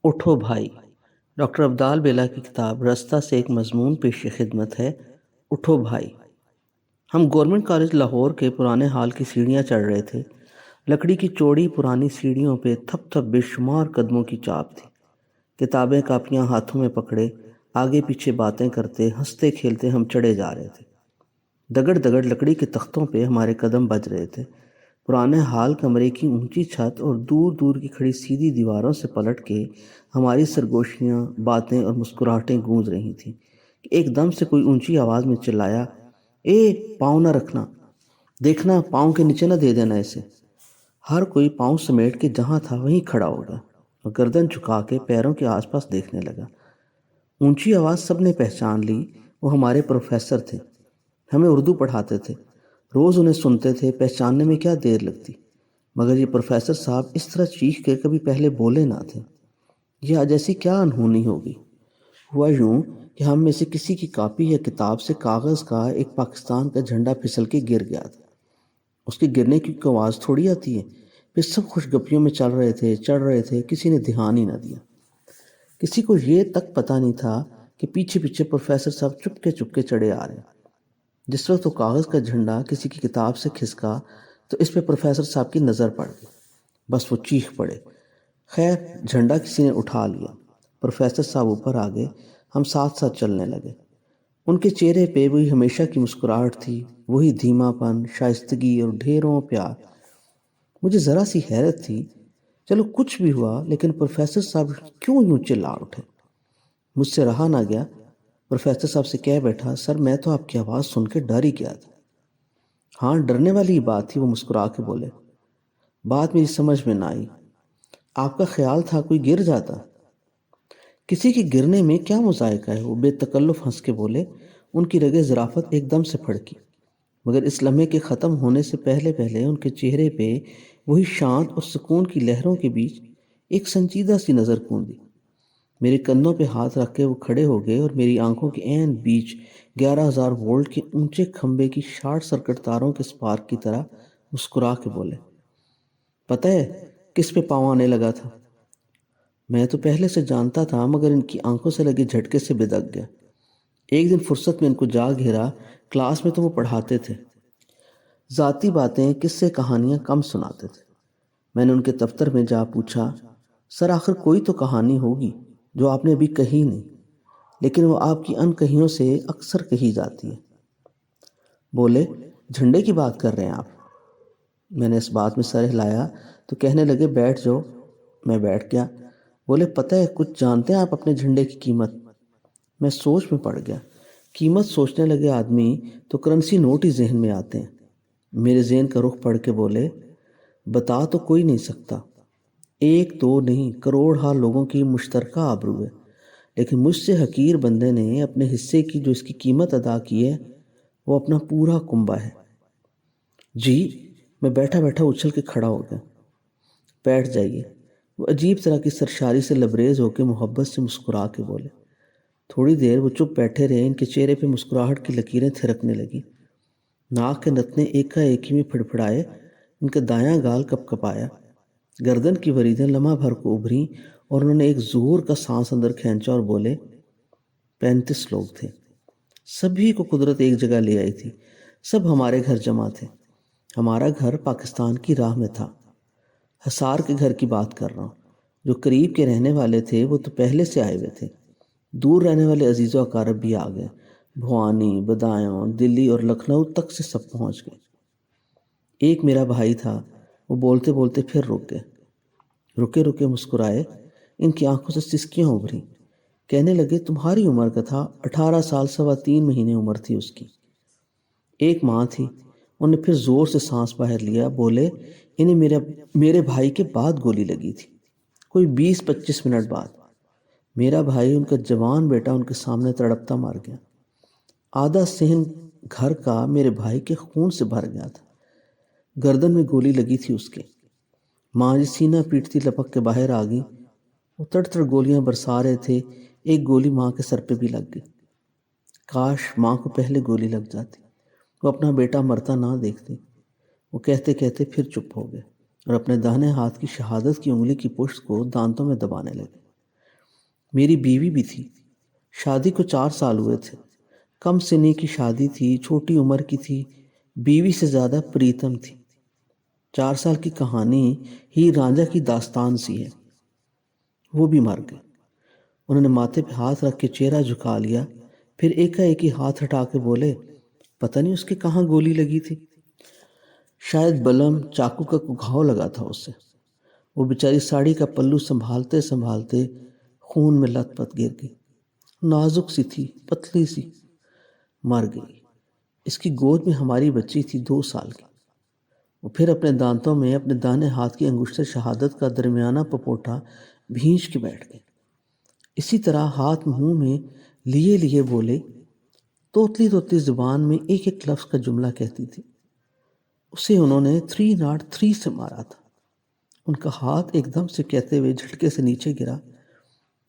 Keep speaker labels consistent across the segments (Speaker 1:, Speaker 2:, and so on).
Speaker 1: اٹھو بھائی، ڈاکٹر عبدال بیلا کی کتاب رستہ سے ایک مضمون پیش خدمت ہے۔ اٹھو بھائی۔ ہم گورنمنٹ کالج لاہور کے پرانے ہال کی سیڑھیاں چڑھ رہے تھے۔ لکڑی کی چوڑی پرانی سیڑھیوں پہ تھپ تھپ بے شمار قدموں کی چاپ تھی۔ کتابیں کاپیاں ہاتھوں میں پکڑے آگے پیچھے باتیں کرتے ہنستے کھیلتے ہم چڑھے جا رہے تھے۔ دگڑ دگڑ لکڑی کے تختوں پہ ہمارے قدم بج رہے تھے۔ پرانے ہال کمرے کی اونچی چھت اور دور دور کی کھڑی سیدھی دیواروں سے پلٹ کے ہماری سرگوشیاں، باتیں اور مسکراہٹیں گونج رہی تھیں کہ ایک دم سے کوئی اونچی آواز میں چلایا، اے پاؤں نہ رکھنا، دیکھنا پاؤں کے نیچے نہ دے دینا اسے۔ ہر کوئی پاؤں سمیٹ کے جہاں تھا وہیں کھڑا ہو گیا اور گردن جھکا کے پیروں کے آس پاس دیکھنے لگا۔ اونچی آواز سب نے پہچان لی، وہ ہمارے پروفیسر تھے، ہمیں اردو پڑھاتے تھے۔ روز انہیں سنتے تھے، پہچاننے میں کیا دیر لگتی، مگر یہ پروفیسر صاحب اس طرح چیخ کے کبھی پہلے بولے نہ تھے۔ یہ آج ایسی کیا انہونی ہوگی؟ ہوا یوں کہ ہم میں سے کسی کی کاپی یا کتاب سے کاغذ کا ایک پاکستان کا جھنڈا پھسل کے گر گیا تھا۔ اس کے گرنے کی کوئی آواز تھوڑی آتی ہے۔ پھر سب خوش گپیوں میں چل رہے تھے، چڑھ رہے تھے، کسی نے دھیان ہی نہ دیا۔ کسی کو یہ تک پتہ نہیں تھا کہ پیچھے پیچھے پروفیسر صاحب چپ کے چڑھے آ رہے ہیں۔ جس وقت وہ کاغذ کا جھنڈا کسی کی کتاب سے کھسکا تو اس پہ پروفیسر صاحب کی نظر پڑ گئی۔ بس وہ چیخ پڑے۔ خیر جھنڈا کسی نے اٹھا لیا، پروفیسر صاحب اوپر آ گئے، ہم ساتھ ساتھ چلنے لگے۔ ان کے چہرے پہ وہی ہمیشہ کی مسکراہٹ تھی، وہی دھیما پن، شائستگی اور ڈھیروں پیار۔ مجھے ذرا سی حیرت تھی، چلو کچھ بھی ہوا لیکن پروفیسر صاحب کیوں یوں چلا اٹھے؟ مجھ سے رہا نہ گیا، پروفیسر صاحب سے کہہ بیٹھا، سر میں تو آپ کی آواز سن کے ڈر ہی گیا تھا۔ ہاں ڈرنے والی ہی بات تھی، وہ مسکرا کے بولے۔ بات میری سمجھ میں نہ آئی، آپ کا خیال تھا کوئی گر جاتا؟ کسی کے گرنے میں کیا مذائقہ ہے، وہ بے تکلف ہنس کے بولے۔ ان کی رگیں ظرافت ایک دم سے پھڑکی، مگر اس لمحے کے ختم ہونے سے پہلے پہلے ان کے چہرے پہ وہی شانت اور سکون کی لہروں کے بیچ ایک سنجیدہ سی نظر کوندی۔ میرے کندھوں پہ ہاتھ رکھ کے وہ کھڑے ہو گئے اور میری آنکھوں کے عین بیچ 11,000 وولٹ کے اونچے کھمبے کی شارٹ سرکٹ تاروں کے سپارک کی طرح مسکرا کے بولے، پتہ ہے کس پہ پاؤں آنے لگا تھا؟ میں تو پہلے سے جانتا تھا، مگر ان کی آنکھوں سے لگے جھٹکے سے بدک گیا۔ ایک دن فرصت میں ان کو جا گھیرا، کلاس میں تو وہ پڑھاتے تھے، ذاتی باتیں، قصے، کہانیاں کم سناتے تھے۔ میں نے ان کے دفتر میں جا پوچھا، سر آخر کوئی تو کہانی ہوگی جو آپ نے ابھی کہی نہیں، لیکن وہ آپ کی انکہیوں سے اکثر کہی جاتی ہے۔ بولے، جھنڈے کی بات کر رہے ہیں آپ؟ میں نے اس بات میں سر ہلایا تو کہنے لگے، بیٹھ جاؤ۔ میں بیٹھ گیا۔ بولے، پتہ ہے کچھ جانتے ہیں آپ اپنے جھنڈے کی قیمت؟ میں سوچ میں پڑ گیا۔ قیمت سوچنے لگے آدمی تو کرنسی نوٹ ہی ذہن میں آتے ہیں۔ میرے ذہن کا رخ پڑھ کے بولے، بتا تو کوئی نہیں سکتا، ایک دو نہیں کروڑ ہا لوگوں کی مشترکہ آبرو ہے، لیکن مجھ سے حقیر بندے نے اپنے حصے کی جو اس کی قیمت ادا کی ہے وہ اپنا پورا کنبہ ہے۔ جی، میں بیٹھا بیٹھا اچھل کے کھڑا ہو گیا۔ بیٹھ جائیے، وہ عجیب طرح کی سرشاری سے لبریز ہو کے محبت سے مسکرا کے بولے۔ تھوڑی دیر وہ چپ بیٹھے رہے، ان کے چہرے پہ مسکراہٹ کی لکیریں تھرکنے لگی، ناک کے نتنے ایکا ایکی میں پھڑپھڑائے، ان کا دایاں گال کپ کپایا، گردن کی وریدیں لمحہ بھر کو ابھریں اور انہوں نے ایک ظہور کا سانس اندر کھینچا اور بولے، 35 لوگ تھے، سبھی کو قدرت ایک جگہ لے آئی تھی، سب ہمارے گھر جمع تھے۔ ہمارا گھر پاکستان کی راہ میں تھا۔ حصار کے گھر کی بات کر رہا ہوں۔ جو قریب کے رہنے والے تھے وہ تو پہلے سے آئے ہوئے تھے، دور رہنے والے عزیز و اقارب بھی آ گئے، بھوانی، بدایوں، دلی اور لکھنؤ تک سے سب پہنچ گئے۔ ایک میرا بھائی تھا، وہ بولتے بولتے پھر رک گئے، رکے رکے مسکرائے، ان کی آنکھوں سے سسکیاں ابھریں، کہنے لگے، تمہاری عمر کا تھا، 18 سال 3.25 مہینے عمر تھی اس کی۔ ایک ماں تھی، انہوں نے پھر زور سے سانس باہر لیا، بولے، انہیں میرے بھائی کے بعد گولی لگی تھی، کوئی 20-25 منٹ بعد۔ میرا بھائی، ان کا جوان بیٹا، ان کے سامنے تڑپتا مر گیا۔ آدھا صحن گھر کا میرے بھائی کے خون سے بھر گیا تھا، گردن میں گولی لگی تھی اس کے۔ ماں جی سینہ پیٹتی لپک کے باہر آ گئی، وہ تڑ تڑ گولیاں برسا رہے تھے، ایک گولی ماں کے سر پہ بھی لگ گئی۔ کاش ماں کو پہلے گولی لگ جاتی، وہ اپنا بیٹا مرتا نہ دیکھتی۔ وہ کہتے کہتے پھر چپ ہو گئے اور اپنے داہنے ہاتھ کی شہادت کی انگلی کی پشت کو دانتوں میں دبانے لگے۔ میری بیوی بھی تھی، شادی کو 4 سال ہوئے تھے، کم سنی کی شادی تھی، چھوٹی عمر کی تھی، بیوی سے زیادہ پریتم تھی۔ 4 سال کی کہانی ہی رانجھا کی داستان سی ہے۔ وہ بھی مر گئے۔ انہوں نے ماتھے پہ ہاتھ رکھ کے چہرہ جھکا لیا، پھر ایک ہی ہاتھ ہٹا کے بولے، پتہ نہیں اس کے کہاں گولی لگی تھی، شاید بلم چاقو کا کوئی گھاؤ لگا تھا اس سے۔ وہ بیچاری ساڑی کا پلو سنبھالتے سنبھالتے خون میں لت پت گر گئی، نازک سی تھی، پتلی سی، مر گئی۔ اس کی گود میں ہماری بچی تھی 2 سال کی۔ وہ پھر اپنے دانتوں میں اپنے دانے ہاتھ کی انگشت شہادت کا درمیانہ پپوٹا بھینچ کے بیٹھ گئے۔ اسی طرح ہاتھ منہ میں لیے لیے بولے، توتلی زبان میں ایک لفظ کا جملہ کہتی تھی۔ اسے انہوں نے 303 سے مارا تھا۔ ان کا ہاتھ ایک دم سے کہتے ہوئے جھٹکے سے نیچے گرا۔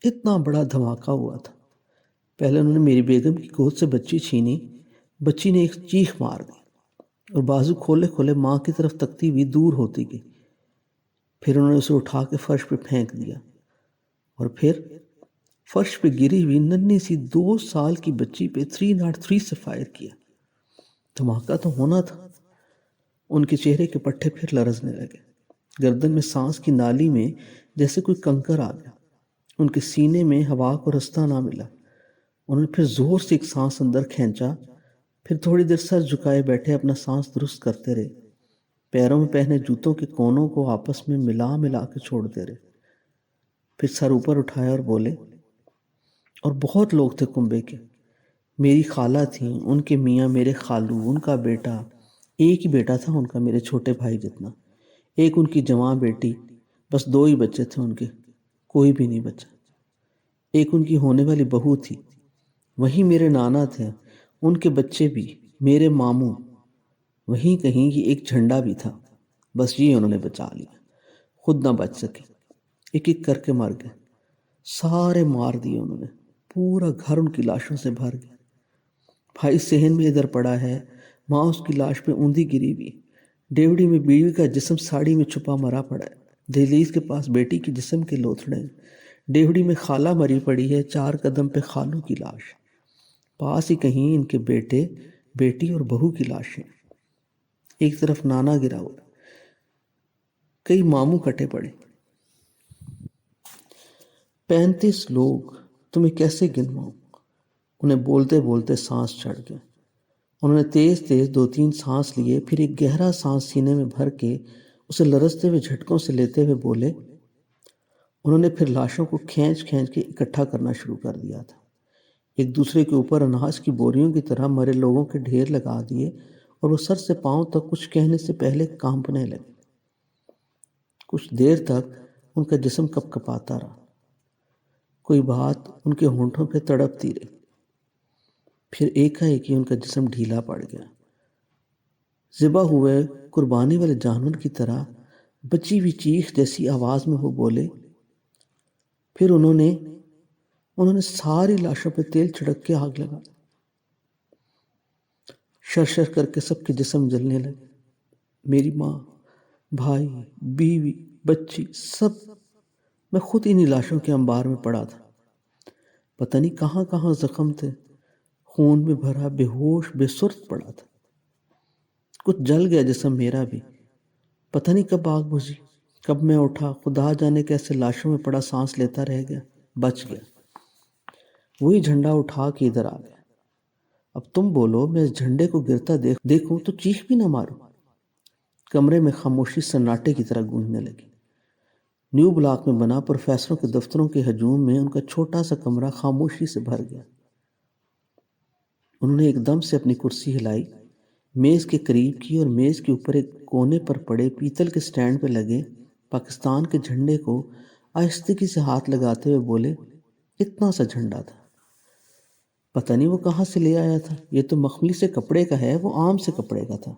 Speaker 1: اتنا بڑا دھماکہ ہوا تھا۔ پہلے انہوں نے میری بیگم کی گود سے بچی چھینی، بچی نے ایک چیخ مار دی اور بازو کھولے کھولے ماں کی طرف تکتی ہوئی دور ہوتی گئی۔ پھر انہوں نے اسے اٹھا کے فرش پہ پھینک دیا اور پھر فرش پہ گری ہوئی ننھی سی 2 سال کی بچی پہ 303 سے فائر کیا۔ دھماکہ تو ہونا تھا۔ ان کے چہرے کے پٹھے پھر لرزنے لگے، گردن میں سانس کی نالی میں جیسے کوئی کنکر آ گیا۔ ان کے سینے میں ہوا کو رستہ نہ ملا۔ انہوں نے پھر زور سے ایک سانس اندر کھینچا، پھر تھوڑی دیر سر جھکائے بیٹھے اپنا سانس درست کرتے رہے، پیروں میں پہنے جوتوں کے کونوں کو آپس میں ملا کے چھوڑتے رہے۔ پھر سر اوپر اٹھایا اور بولے، اور بہت لوگ تھے کنبے کے، میری خالہ تھیں، ان کے میاں میرے خالو، ان کا بیٹا، ایک ہی بیٹا تھا ان کا میرے چھوٹے بھائی جتنا، ایک ان کی جواں بیٹی، بس 2 ہی بچے تھے ان کے، کوئی بھی نہیں بچا۔ ایک ان کی ہونے والی بہو تھی، وہیں میرے نانا تھے، ان کے بچے بھی، میرے ماموں، وہیں کہیں یہ ایک جھنڈا بھی تھا۔ بس یہ انہوں نے بچا لیا، خود نہ بچ سکے، ایک ایک کر کے مر گئے، سارے مار دیے انہوں نے، پورا گھر ان کی لاشوں سے بھر گیا۔ بھائی صحن میں ادھر پڑا ہے، ماں اس کی لاش پہ اوندھی گری ہوئی، ڈیوڑی میں بیوی کا جسم ساڑی میں چھپا مرا پڑا ہے، دہلیز کے پاس بیٹی کی جسم کے لوتھڑے ہیں، ڈیوڑی میں خالہ مری پڑی ہے، 4 قدم پہ خالو کی لاش، پاس ہی کہیں ان کے بیٹے، بیٹی اور بہو کی لاشیں، ایک طرف نانا گرا ہوا، کئی ماموں کٹے پڑے۔ 35 لوگ، تمہیں کیسے گنواؤں؟ انہیں بولتے بولتے سانس چڑھ گیا۔ انہوں نے تیز 2-3 سانس لیے، پھر ایک گہرا سانس سینے میں بھر کے اسے لرزتے ہوئے جھٹکوں سے لیتے ہوئے بولے۔ انہوں نے پھر لاشوں کو کھینچ کے اکٹھا کرنا شروع کر دیا تھا، ایک دوسرے کے اوپر اناج کی بوریوں کی طرح مرے لوگوں کے ڈھیر لگا دیے، اور وہ سر سے پاؤں تک کچھ کہنے سے پہلے کانپنے لگے۔ کچھ دیر تک ان کا جسم کپ کپاتا رہا، کوئی بات ان کے ہونٹوں پہ تڑپتی رہی، پھر ایک ان کا جسم ڈھیلا پڑ گیا۔ ذبح ہوئے قربانی والے جانور کی طرح بچی ہوئی چیخ جیسی آواز میں وہ بولے۔ پھر انہوں نے ساری لاشوں پہ تیل چھڑک کے آگ لگا، شر کر کے سب کے جسم جلنے لگے، میری ماں، بھائی، بیوی، بچی، سب۔ میں خود انہی لاشوں کے انبار میں پڑا تھا، پتہ نہیں کہاں کہاں زخم تھے، خون میں بھرا، بے ہوش بے سرت پڑا تھا۔ کچھ جل گیا جسم میرا بھی، پتہ نہیں کب آگ بجھی، کب میں اٹھا، خدا جانے کیسے لاشوں میں پڑا سانس لیتا رہ گیا، بچ گیا۔ وہی جھنڈا اٹھا کے ادھر آ گیا۔ اب تم بولو، میں اس جھنڈے کو گرتا دیکھوں تو چیخ بھی نہ ماروں۔ کمرے میں خاموشی سناٹے کی طرح گونجنے لگی۔ نیو بلاک میں بنا پروفیسروں کے دفتروں کے ہجوم میں ان کا چھوٹا سا کمرہ خاموشی سے بھر گیا۔ انہوں نے ایک دم سے اپنی کرسی ہلائی، میز کے قریب کی، اور میز کے اوپر ایک کونے پر پڑے پیتل کے سٹینڈ پہ لگے پاکستان کے جھنڈے کو آہستگی سے ہاتھ لگاتے ہوئے بولے، اتنا سا جھنڈا تھا، پتہ نہیں وہ کہاں سے لے آیا تھا، یہ تو مخملی سے کپڑے کا ہے، وہ عام سے کپڑے کا تھا،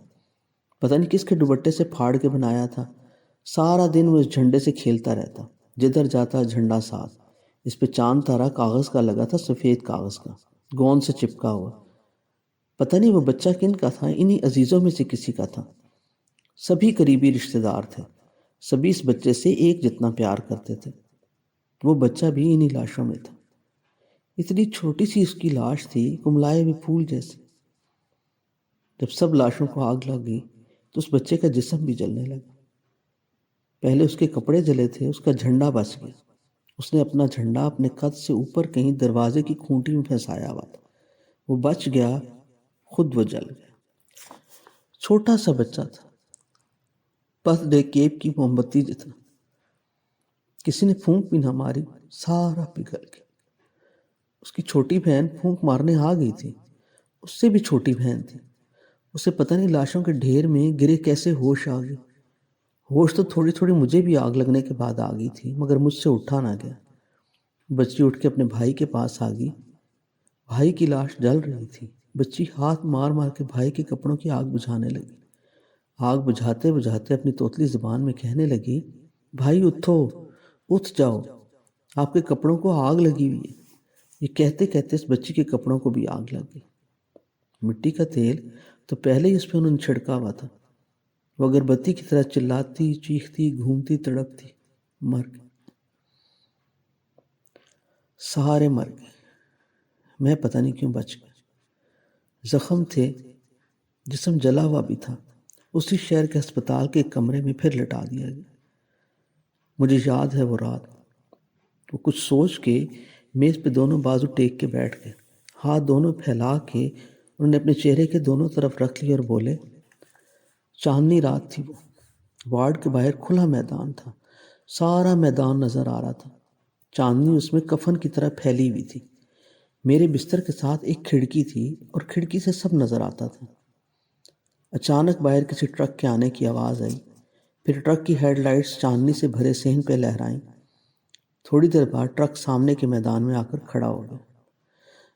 Speaker 1: پتہ نہیں کس کے دوپٹے سے پھاڑ کے بنایا تھا۔ سارا دن وہ اس جھنڈے سے کھیلتا رہتا، جدھر جاتا جھنڈا ساتھ، اس پہ چاند تارا کاغذ کا لگا تھا، سفید کاغذ کا، گوند سے چپکا ہوا۔ پتہ نہیں وہ بچہ کن کا تھا، انہی عزیزوں میں سے کسی کا تھا۔ سبھی قریبی رشتہ دار تھے، سبھی اس بچے سے ایک جتنا پیار کرتے تھے۔ وہ بچہ بھی انہی لاشوں میں تھا۔ اتنی چھوٹی سی اس کی لاش تھی، کملائے ہوئے پھول جیسے۔ جب سب لاشوں کو آگ لگ گئی تو اس بچے کا جسم بھی جلنے لگا۔ پہلے اس کے کپڑے جلے تھے، اس کا جھنڈا بچ گیا۔ اس نے اپنا جھنڈا اپنے قد سے اوپر کہیں دروازے کی کھونٹی میں پھنسایا ہوا تھا۔ وہ بچ گیا، خود وہ جل گیا۔ چھوٹا سا بچہ تھا، برتھ ڈے کیک کی موم بتی جتنا۔ کسی نے پھونک بھی نہ ماری، سارا پگھل گیا۔ اس کی چھوٹی بہن پھونک مارنے آ گئی تھی، اس سے بھی چھوٹی بہن تھی۔ اسے پتہ نہیں لاشوں کے ڈھیر میں گرے کیسے ہوش آ گئی۔ ہوش تو تھوڑی تھوڑی مجھے بھی آگ لگنے کے بعد آ گئی تھی، مگر مجھ سے اٹھا نہ گیا۔ بچی اٹھ کے اپنے بھائی کے پاس آ گئی۔ بھائی کی لاش جل رہی تھی۔ بچی ہاتھ مار مار کے بھائی کے کپڑوں کی آگ بجھانے لگی۔ آگ بجھاتے بجھاتے اپنی توتلی زبان میں کہنے لگی، بھائی اٹھو، اٹھ جاؤ، آپ کے کپڑوں کو آگ لگی ہوئی ہے۔ یہ کہتے کہتے اس بچی کے کپڑوں کو بھی آگ لگ گئی۔ مٹی کا تیل تو پہلے ہی اس پہ انہوں نے چھڑکا ہوا تھا۔ وہ اگربتی کی طرح چلاتی، چیختی، گھومتی، تڑپتی، مر گئی۔ سارے مر گئے، میں پتہ نہیں کیوں بچ گیا۔ زخم تھے، جسم جلا ہوا بھی تھا۔ اسی شہر کے ہسپتال کے ایک کمرے میں پھر لٹا دیا گیا۔ مجھے یاد ہے وہ رات۔ وہ کچھ سوچ کے میز پہ دونوں بازو ٹیک کے بیٹھ گئے، ہاتھ دونوں پھیلا کے انہوں نے اپنے چہرے کے دونوں طرف رکھ لی اور بولے۔ چاندنی رات تھی وہ۔ وارڈ کے باہر کھلا میدان تھا، سارا میدان نظر آ رہا تھا۔ چاندنی اس میں کفن کی طرح پھیلی ہوئی تھی۔ میرے بستر کے ساتھ ایک کھڑکی تھی اور کھڑکی سے سب نظر آتا تھا۔ اچانک باہر کسی ٹرک کے آنے کی آواز آئی، پھر ٹرک کی ہیڈ لائٹس چاندنی سے بھرے صحن پہ لہرائیں۔ تھوڑی دیر بعد ٹرک سامنے کے میدان میں آ کر کھڑا ہو گیا۔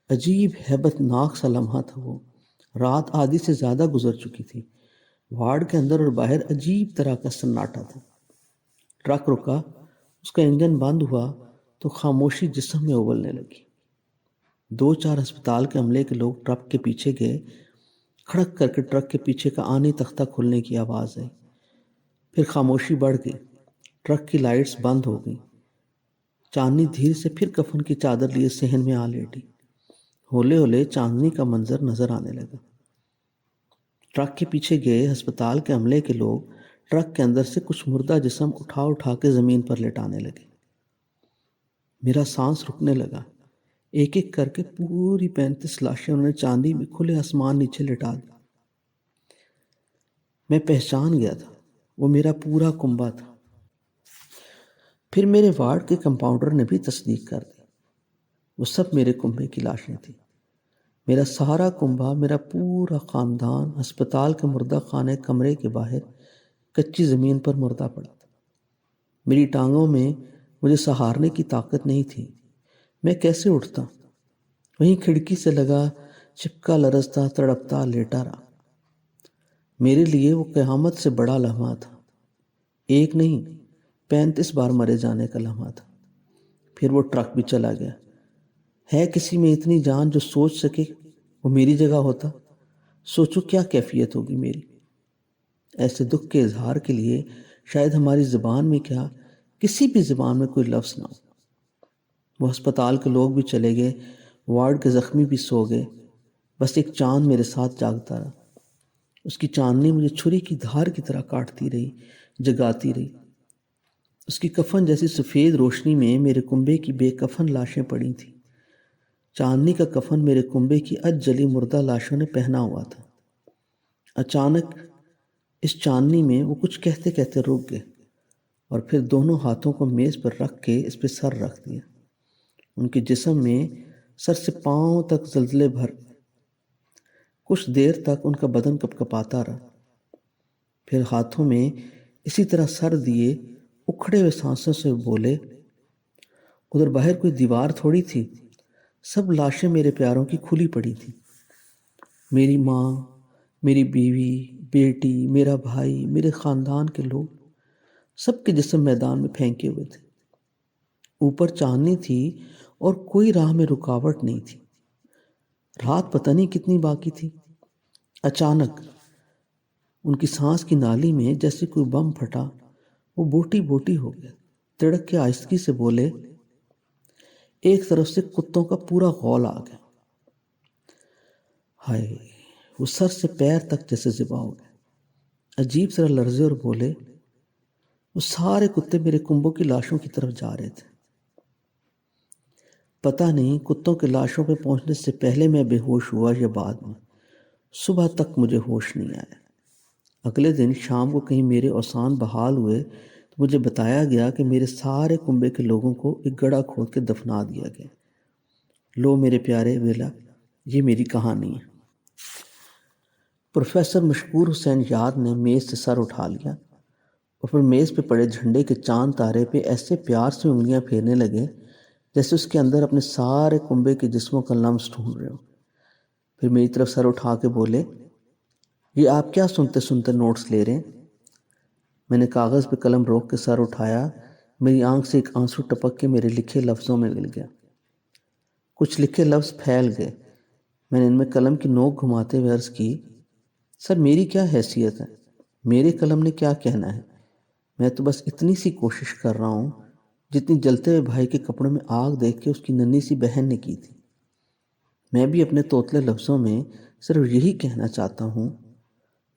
Speaker 1: عجیب ہیبت ناک سا لمحہ تھا وہ۔ رات آدھی سے زیادہ گزر چکی تھی۔ وارڈ کے اندر اور باہر عجیب طرح کا سناٹا تھا۔ ٹرک رکا، اس کا انجن بند ہوا تو خاموشی جسم میں ابلنے لگی۔ دو چار ہسپتال کے عملے کے لوگ ٹرک کے پیچھے گئے۔ کھڑک کر کے ٹرک کے پیچھے کا آنی تختہ کھلنے کی آواز آئی۔ پھر خاموشی بڑھ گئی، ٹرک کی لائٹس بند ہو گئیں۔ چاندنی دھیرے سے پھر کفن کی چادر لیے صحن میں آ لیٹی۔ ہولے ہولے چاندنی کا منظر نظر آنے لگا۔ ٹرک کے پیچھے گئے ہسپتال کے عملے کے لوگ ٹرک کے اندر سے کچھ مردہ جسم اٹھا اٹھا کے زمین پر لٹانے لگے۔ میرا سانس رکنے لگا۔ ایک ایک کر کے پوری 35 لاشیں انہوں نے چاندی میں کھلے آسمان نیچے لٹا دی۔ میں پہچان گیا تھا، وہ میرا پورا کنبہ تھا۔ پھر میرے وارڈ کے کمپاؤنڈر نے بھی تصدیق کر دی، وہ سب میرے کنبے کی لاشیں تھیں۔ میرا سارا کنبہ، میرا پورا خاندان ہسپتال کے مردہ خانے کمرے کے باہر کچی زمین پر مردہ پڑا تھا۔ میری ٹانگوں میں مجھے سہارنے کی طاقت نہیں تھی۔ میں کیسے اٹھتا؟ وہیں کھڑکی سے لگا چپکا لرزتا، تڑپتا، لیٹا رہا۔ میرے لیے وہ قیامت سے بڑا لمحہ تھا۔ ایک نہیں، 35 بار مرے جانے کا لمحہ تھا۔ پھر وہ ٹرک بھی چلا گیا۔ ہے کسی میں اتنی جان جو سوچ سکے وہ میری جگہ ہوتا؟ سوچو کیا کیفیت ہوگی میری۔ ایسے دکھ کے اظہار کے لیے شاید ہماری زبان میں کیا، کسی بھی زبان میں کوئی لفظ نہ ہو۔ وہ ہسپتال کے لوگ بھی چلے گئے، وارڈ کے زخمی بھی سو گئے، بس ایک چاند میرے ساتھ جاگتا رہا۔ اس کی چاندنی مجھے چھری کی دھار کی طرح کاٹتی رہی، جگاتی رہی۔ اس کی کفن جیسی سفید روشنی میں میرے کنبے کی بے کفن لاشیں پڑی تھیں۔ چاندنی کا کفن میرے کنبے کی اج جلی مردہ لاشوں نے پہنا ہوا تھا۔ اچانک اس چاندنی میں وہ کچھ کہتے کہتے رک گئے اور پھر دونوں ہاتھوں کو میز پر رکھ کے اس پہ سر رکھ دیا۔ ان کے جسم میں سر سے پاؤں تک زلزلے بھر گئے۔ کچھ دیر تک ان کا بدن کپکپاتا رہا، پھر ہاتھوں میں اسی طرح سر دیے اکھڑے ہوئے سانسوں سے بولے۔ ادھر باہر کوئی دیوار تھوڑی تھی، سب لاشیں میرے پیاروں کی کھلی پڑی تھیں۔ میری ماں، میری بیوی، بیٹی، میرا بھائی، میرے خاندان کے لوگ، سب کے جسم میدان میں پھینکے ہوئے تھے۔ اوپر چاندنی تھی اور کوئی راہ میں رکاوٹ نہیں تھی۔ رات پتہ نہیں کتنی باقی تھی۔ اچانک ان کی سانس کی نالی میں جیسے کوئی بم پھٹا، وہ بوٹی بوٹی ہو گیا۔ تڑک کے آہستگی سے بولے، ایک طرف سے کتوں کا پورا غول آ گیا۔ ہائے، وہ سر سے پیر تک جیسے ذبح ہو گئے، عجیب طرح لرزے اور بولے۔ وہ سارے کتے میرے کنبوں کی لاشوں کی طرف جا رہے تھے۔ پتہ نہیں کتوں کے لاشوں پہ پہنچنے سے پہلے میں بے ہوش ہوا یا بعد میں، صبح تک مجھے ہوش نہیں آیا۔ اگلے دن شام کو کہیں میرے اوسان بحال ہوئے تو مجھے بتایا گیا کہ میرے سارے کنبے کے لوگوں کو ایک گڑھا کھود کے دفنا دیا گیا۔ لو میرے پیارے بیلا، یہ میری کہانی ہے۔ پروفیسر مشکور حسین یاد نے میز سے سر اٹھا لیا اور پھر میز پہ پڑے جھنڈے کے چاند تارے پہ ایسے پیار سے انگلیاں پھیرنے لگے جیسے اس کے اندر اپنے سارے کنبے کے جسموں کا لمس ڈھونڈ رہے ہو۔ پھر میری طرف سر اٹھا کے بولے، یہ آپ کیا سنتے سنتے نوٹس لے رہے ہیں؟ میں نے کاغذ پہ قلم روک کے سر اٹھایا۔ میری آنکھ سے ایک آنسو ٹپک کے میرے لکھے لفظوں میں مل گیا۔ کچھ لکھے لفظ پھیل گئے۔ میں نے ان میں قلم کی نوک گھماتے ہوئے عرض کی، سر میری کیا حیثیت ہے؟ میرے قلم نے کیا کہنا ہے؟ میں تو بس اتنی سی کوشش کر رہا ہوں جتنی جلتے ہوئے بھائی کے کپڑوں میں آگ دیکھ کے اس کی ننھی سی بہن نے کی تھی۔ میں بھی اپنے توتلے لفظوں میں صرف یہی کہنا چاہتا ہوں،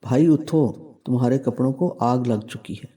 Speaker 1: بھائی اٹھو، تمہارے کپڑوں کو آگ لگ چکی ہے۔